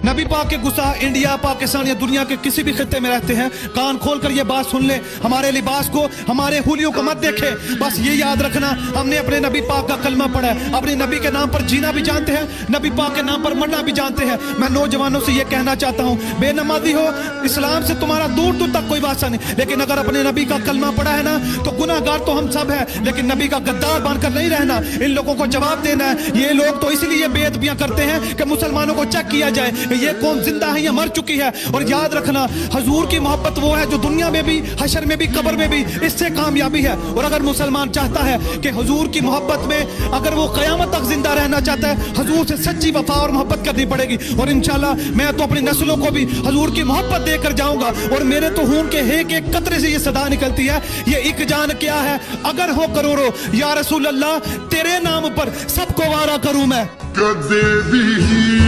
नबी पाक के गुस्सा इंडिया, पाकिस्तान या दुनिया के किसी भी खित्ते में रहते हैं, कान खोल कर ये बात सुन ले, हमारे लिबास को, हमारे हुलियों को मत देखे। बस ये याद रखना, हमने अपने नबी पाक का कलमा पढ़ा है, अपने नबी के नाम पर जीना भी जानते हैं, नबी पाक के नाम पर मरना भी जानते हैं। मैं नौजवानों से ये कहना चाहता हूँ, बेनमाजी हो, इस्लाम से तुम्हारा दूर दूर तक कोई वास्ता नहीं, लेकिन अगर अपने नबी का कलमा पढ़ा है ना, तो गुनाहगार तो हम सब हैं, लेकिन नबी का गद्दार बनकर नहीं रहना। इन लोगों को जवाब देना है। ये लोग तो इसलिए बेअदबियां करते हैं कि मुसलमानों को चेक किया जाए कि ये कौम जिंदा है या मर चुकी है। और याद रखना, हजूर की मोहब्बत वो है जो दुनिया में भी, हशर में भी, कब्र में भी, इससे कामयाबी है। और अगर मुसलमान चाहता है कि हजूर की मोहब्बत में अगर वो क़यामत तक जिंदा रहना चाहता है, हजूर से सच्ची वफा और मोहब्बत करनी पड़ेगी। और इंशाल्लाह मैं तो अपनी नस्लों को भी हजूर की मोहब्बत देकर जाऊंगा। और मेरे तो खून के एक कतरे से ये सदा निकलती है, ये एक जान क्या है, अगर हो करोड़ों या रसूल अल्लाह, तेरे नाम पर सबको वारा करूं मैं। कदे भी